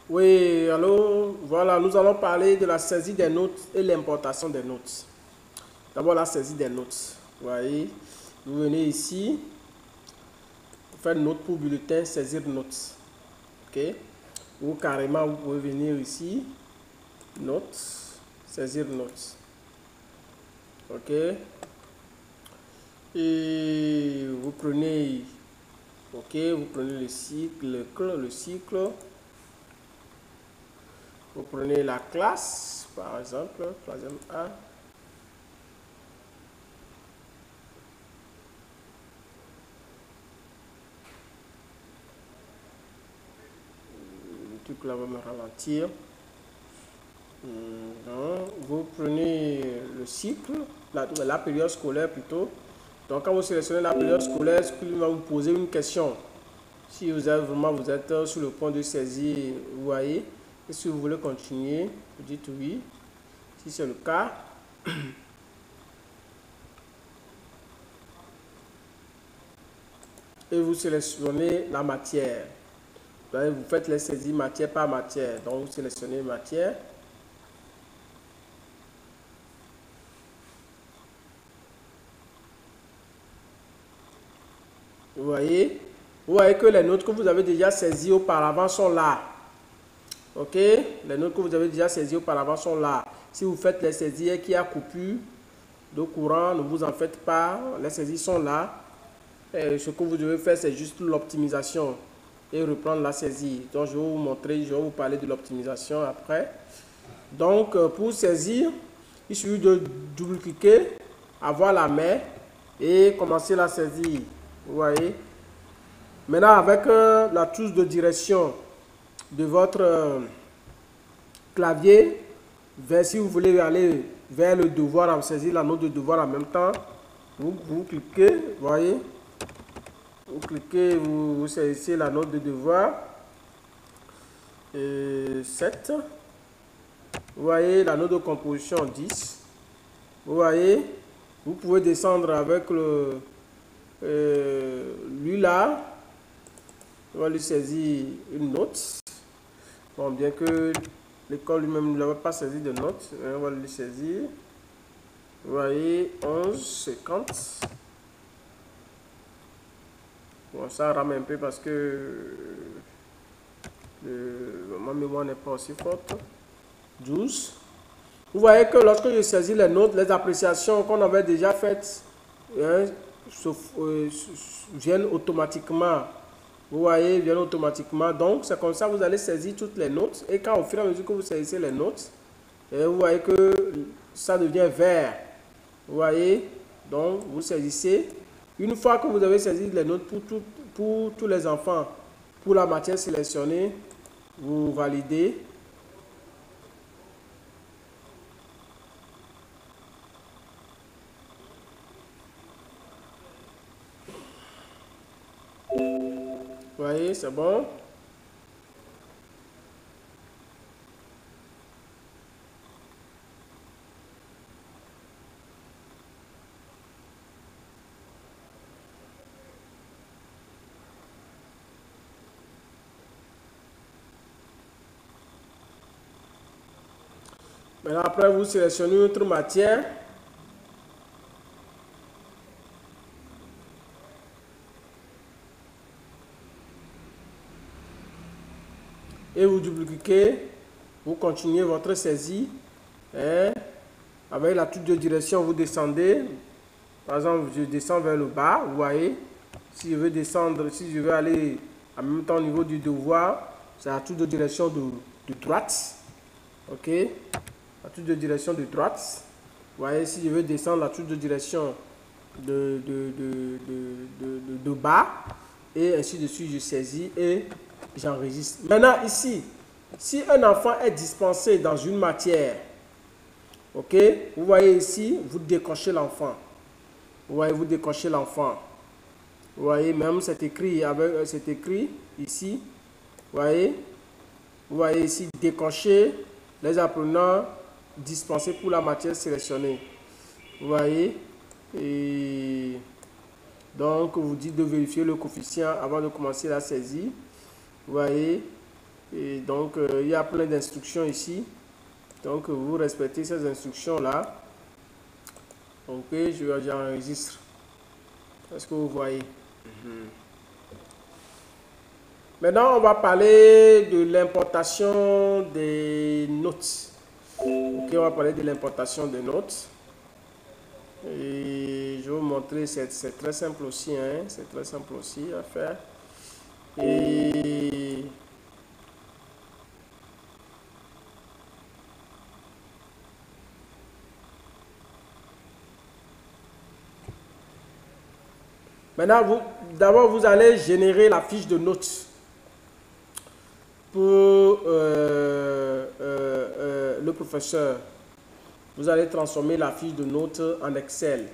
Oui, allô, voilà, nous allons parler de la saisie des notes et l'importation des notes. D'abord, la saisie des notes. Vous voyez, vous venez ici, vous faites note pour bulletin, saisir notes. OK? Ou carrément, vous pouvez venir ici, notes, saisir notes. OK? Et vous prenez, OK, vous prenez le cycle. Vous prenez la classe, par exemple, troisième A. Le truc là va me ralentir. Donc, vous prenez le cycle, la période scolaire plutôt. Donc, quand vous sélectionnez la période scolaire, il va vous poser une question. Si vous êtes vraiment vous êtes sur le point de saisir, vous voyez, et si vous voulez continuer, vous dites oui. Si c'est le cas, et vous sélectionnez la matière. Donc, vous faites les saisies matière par matière. Donc, vous sélectionnez matière. Vous voyez que les notes que vous avez déjà saisies auparavant sont là. Ok, les notes que vous avez déjà saisies auparavant sont là. Si vous faites les saisies et qu'il y a coupure de courant, ne vous en faites pas. Les saisies sont là. Et ce que vous devez faire, c'est juste l'optimisation et reprendre la saisie. Donc, je vais vous montrer, je vais vous parler de l'optimisation après. Donc, pour saisir, il suffit de double-cliquer, avoir la main et commencer la saisie. Vous voyez. Maintenant, avec la touche de direction de votre clavier, si vous voulez aller vers le devoir, saisir la note de devoir en même temps, vous cliquez, vous voyez, vous cliquez, vous saisissez la note de devoir, 7, vous voyez la note de composition 10, vous voyez, vous pouvez descendre avec lui là, on va lui saisir une note. Bon, bien que l'école lui-même ne l'avait pas saisi de notes, on va lui saisir. Vous voyez, 11,50. Bon, ça rame un peu parce que ma mémoire n'est pas aussi forte. 12. Vous voyez que lorsque je saisis les notes, les appréciations qu'on avait déjà faites hein, viennent automatiquement. Vous voyez, viennent automatiquement. Donc, c'est comme ça que vous allez saisir toutes les notes. Et quand au fur et à mesure que vous saisissez les notes, vous voyez que ça devient vert. Vous voyez, donc vous saisissez. Une fois que vous avez saisi les notes pour tous les enfants, pour la matière sélectionnée, vous validez. Vous voyez, c'est bon. Maintenant, après, vous sélectionnez une autre matière. Et vous double-cliquez. Vous continuez votre saisie. Et avec la touche de direction, vous descendez. Par exemple, je descends vers le bas. Vous voyez. Si je veux descendre, si je veux aller en même temps au niveau du devoir, c'est la touche de direction de droite. Ok. La touche de direction de droite. Vous voyez, si je veux descendre la touche de direction de bas, et ainsi de suite, je saisis et j'enregistre. Maintenant, ici, si un enfant est dispensé dans une matière, ok, vous voyez ici, vous décochez l'enfant. Vous voyez, vous décochez l'enfant. Vous voyez, même c'est écrit, c'est écrit ici. Vous voyez ici, décocher les apprenants dispensés pour la matière sélectionnée. Vous voyez, et donc vous dites de vérifier le coefficient avant de commencer la saisie. Vous voyez, Et donc, il y a plein d'instructions ici. Donc, vous respectez ces instructions-là. Ok, j'enregistre. Est-ce que vous voyez? Maintenant, on va parler de l'importation des notes. Ok, on va parler de l'importation des notes. Et je vais vous montrer, c'est très simple aussi, hein? C'est très simple aussi à faire. Et maintenant, d'abord, vous allez générer la fiche de notes pour le professeur. Vous allez transformer la fiche de notes en Excel.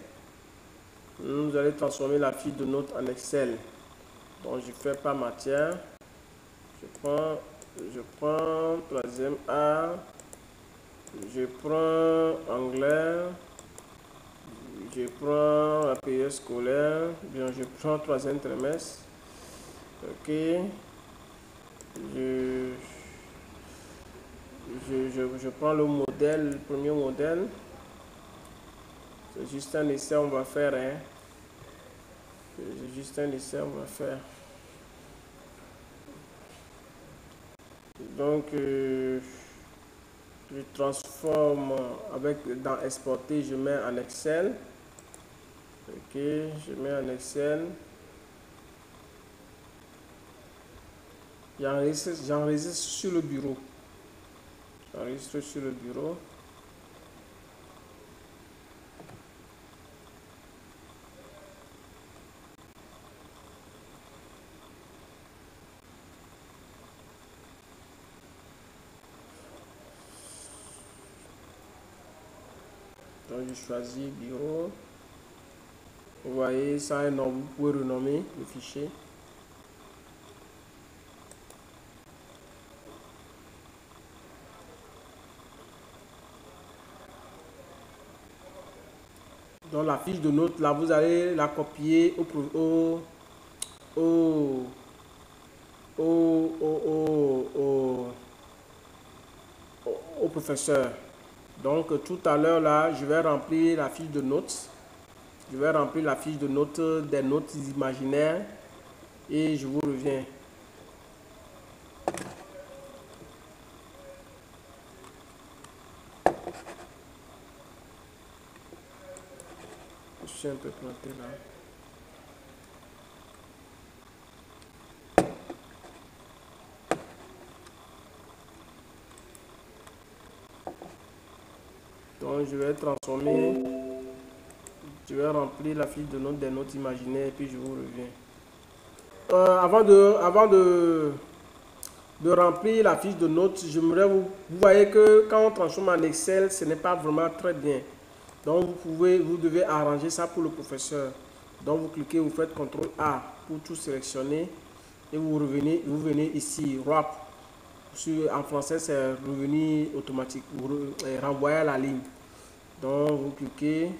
Vous allez transformer la fiche de notes en Excel. Donc, je fais pas matière. Je prends troisième A. Je prends anglais. Je prends la période scolaire. Bien, je prends troisième trimestre. Ok. Je prends le modèle, le premier modèle. C'est juste un essai, on va faire. Hein. C'est juste un essai, on va faire. Donc, je transforme dans exporter, je mets en Excel. Ok, je mets en Excel. J'enregistre sur le bureau. J'enregistre sur le bureau. Donc, je choisis bureau. Vous voyez, ça a un nom, vous pouvez renommer le fichier. Donc la fiche de notes, là, vous allez la copier au professeur. Donc tout à l'heure, là, je vais remplir la fiche de notes. Je vais remplir la fiche de notes des notes imaginaires et je vous reviens. Je suis un peu planté là. Donc je vais transformer, je vais remplir la fiche de notes des notes imaginaires et puis je vous reviens. Avant de remplir la fiche de notes, j'aimerais vous voyez que quand on transforme en Excel, ce n'est pas vraiment très bien. Donc vous devez arranger ça pour le professeur. Donc vous cliquez, vous faites CTRL A pour tout sélectionner et vous venez ici, WRAP. En français, c'est revenu automatique, renvoyer à la ligne. Donc vous cliquez,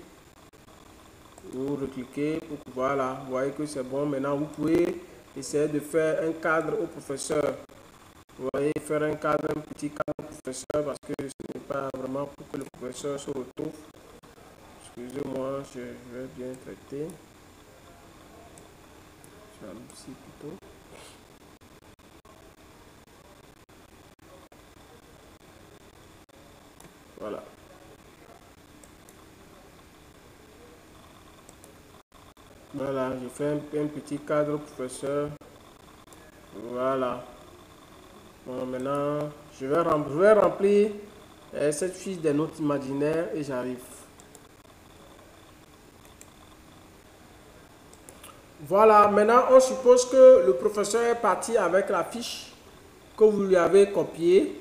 vous recliquez, voilà, vous voyez que c'est bon. Maintenant, vous pouvez essayer de faire un cadre au professeur. Vous voyez, faire un cadre, un petit cadre au professeur parce que ce n'est pas vraiment pour que le professeur se retrouve. Excusez-moi, je vais bien traiter. Je vais ici plutôt. Voilà. Voilà, je fais un petit cadre au professeur. Voilà. Bon, maintenant, je vais remplir cette fiche des notes imaginaires et j'arrive. Voilà, maintenant on suppose que le professeur est parti avec la fiche que vous lui avez copiée.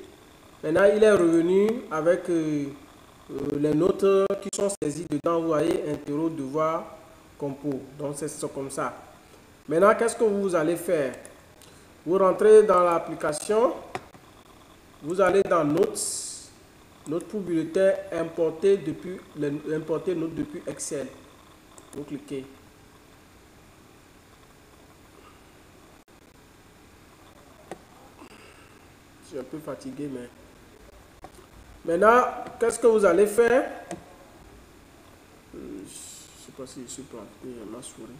Maintenant, il est revenu avec les notes qui sont saisies dedans. Vous voyez, interro, devoir, compo. Donc, c'est comme ça. Maintenant, qu'est-ce que vous allez faire? Vous rentrez dans l'application. Vous allez dans Notes. Notes pour bulletin, importer notes depuis Excel. Vous cliquez. suis un peu fatigué, mais... Maintenant, qu'est-ce que vous allez faire? Je ne sais pas si je suis planté ma souris.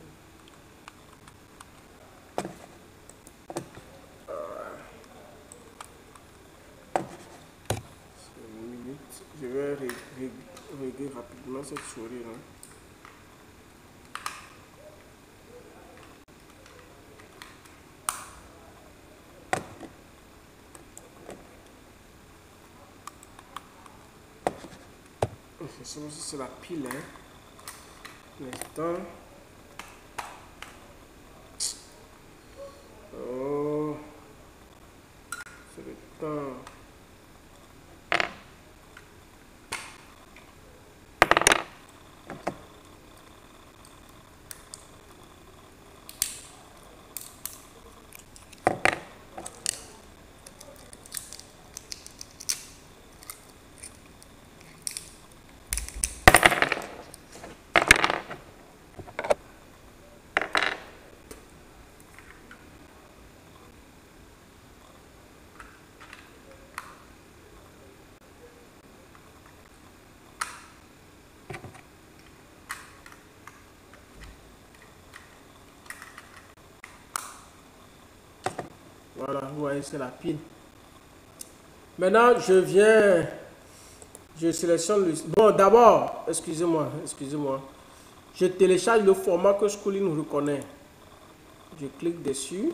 Une minute. Je vais régler rapidement cette souris là. C'est la pile, hein. L'instant. Oh, c'est le temps. Voilà, vous voyez, c'est la pile. Maintenant, je sélectionne le... Bon, d'abord, excusez-moi. Je télécharge le format que Schooling reconnaît. Je clique dessus.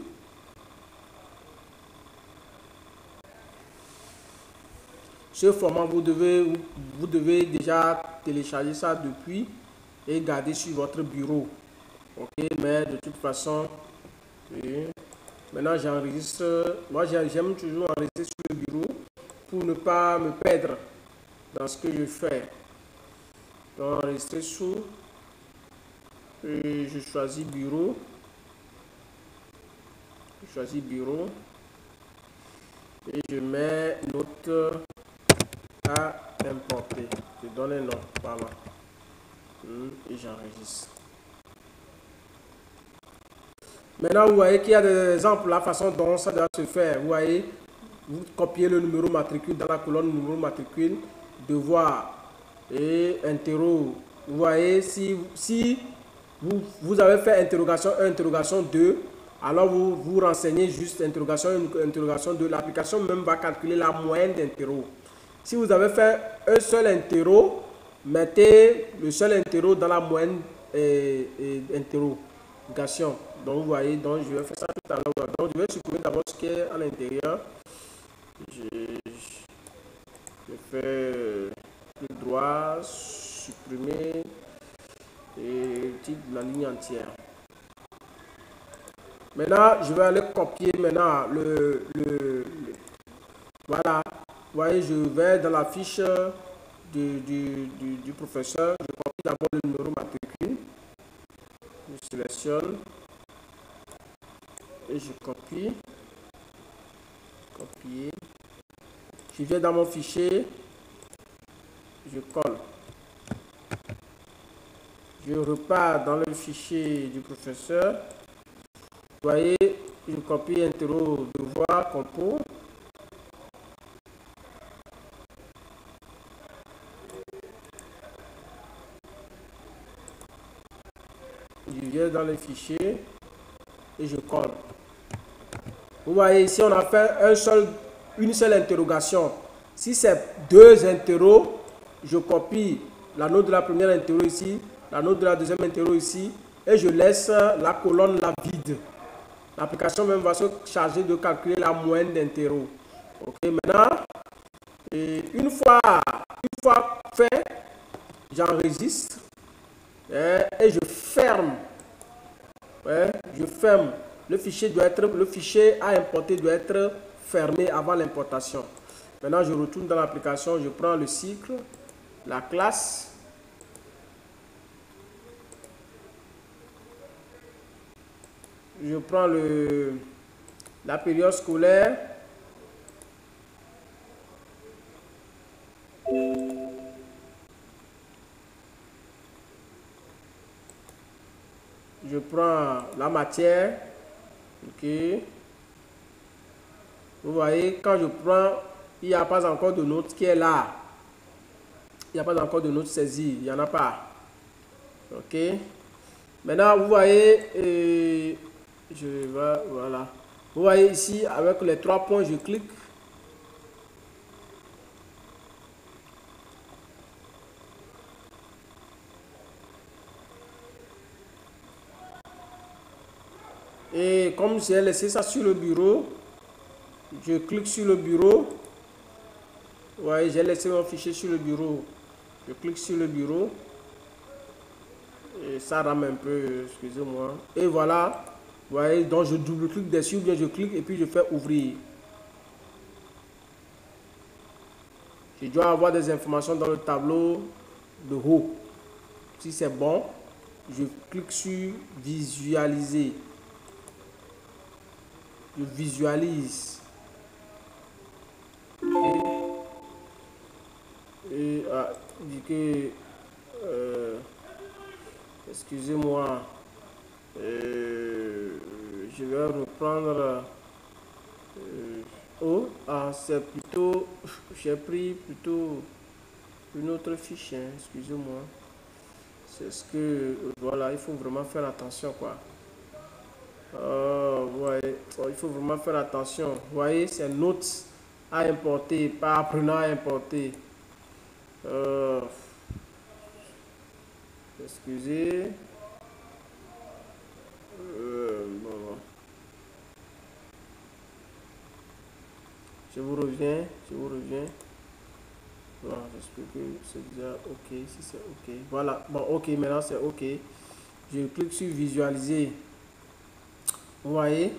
Ce format, vous devez déjà télécharger ça depuis et garder sur votre bureau. Ok, mais de toute façon, oui. Maintenant j'enregistre. Moi, j'aime toujours enregistrer sur le bureau pour ne pas me perdre dans ce que je fais. Donc, enregistrer sous. Et je choisis bureau. Et je mets note à importer. Je donne un nom. Voilà. Et j'enregistre. Maintenant, vous voyez qu'il y a des exemples, la façon dont ça doit se faire. Vous voyez, vous copiez le numéro matricule dans la colonne numéro matricule, devoir et interro. Vous voyez, si vous avez fait interrogation 1, interrogation 2, alors vous renseignez juste interrogation 1, interrogation 2. L'application même va calculer la moyenne d'interro. Si vous avez fait un seul interro, mettez le seul interro dans la moyenne interrogation. Donc vous voyez, donc je vais faire ça tout à l'heure. Donc je vais supprimer d'abord ce qui est à l'intérieur. Je fais le droit, supprimer et titre de la ligne entière. Maintenant, je vais aller copier maintenant voilà. Vous voyez, je vais dans la fiche du professeur. Je copie d'abord le numéro matricule. Je sélectionne. Et je copie. Copier. Je viens dans mon fichier. Je colle. Je repars dans le fichier du professeur. Vous voyez, je copie interro devoir compo. Je viens dans le fichier et je colle. Vous voyez, ici on a fait une seule interrogation. Si c'est deux interros, je copie la note de la première interro ici, la note de la deuxième interro ici, et je laisse la colonne là vide. L'application même va se charger de calculer la moyenne d'interro. Ok, maintenant, une fois fait, j'enregistre et je ferme. Je ferme. Le fichier à importer doit être fermé avant l'importation. Maintenant, je retourne dans l'application, je prends le cycle, la classe. Je prends la période scolaire. Je prends la matière. Ok. Vous Vous voyez, quand je prends, il n'y a pas encore de note qui est là. Il n'y a pas encore de note saisie. Il n'y en a pas. OK. Maintenant, vous voyez, je vais, voilà. Vous voyez ici, avec les 3 points, je clique. Et comme j'ai laissé ça sur le bureau, je clique sur le bureau. Vous voyez, j'ai laissé mon fichier sur le bureau. Je clique sur le bureau. Et ça rame un peu, excusez-moi. Et voilà. Vous voyez, donc je double-clique dessus, ou bien je clique et puis je fais ouvrir. Je dois avoir des informations dans le tableau de haut. Si c'est bon, je clique sur visualiser. Je visualise. Et dit que excusez-moi, je vais reprendre. C'est plutôt, j'ai pris plutôt une autre fiche, hein, excusez-moi. C'est ce que, voilà, il faut vraiment faire attention, quoi. Ouais, il faut vraiment faire attention. Vous voyez, c'est notes à importer, pas apprenant à importer. Excusez. Bon. Je vous reviens. Bon, j'espère que c'est déjà OK. Si c'est OK. Voilà. Bon, OK. Maintenant, c'est OK. Je clique sur visualiser. Vous voyez?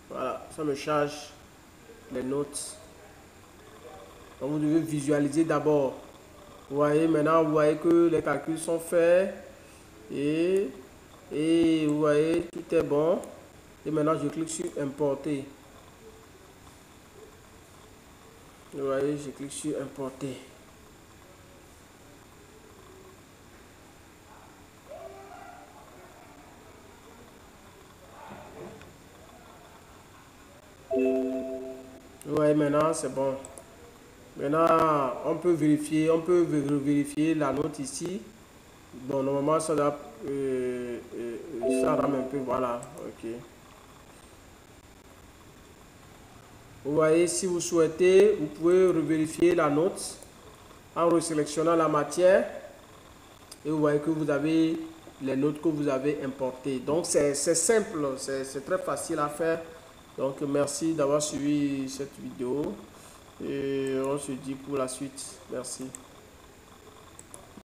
Voilà. Ça me charge les notes. Donc, vous devez visualiser d'abord. Vous voyez, maintenant, vous voyez que les calculs sont faits. Et vous voyez, tout est bon. Et maintenant, je clique sur importer. Vous voyez, je clique sur importer. Vous voyez, maintenant, c'est bon. Maintenant, on peut vérifier la note ici. Bon, normalement, ça rame un peu, voilà, OK. Vous voyez, si vous souhaitez, vous pouvez revérifier la note en resélectionnant la matière. Et vous voyez que vous avez les notes que vous avez importées. Donc, c'est simple, c'est très facile à faire. Donc, merci d'avoir suivi cette vidéo. Et on se dit pour la suite. Merci.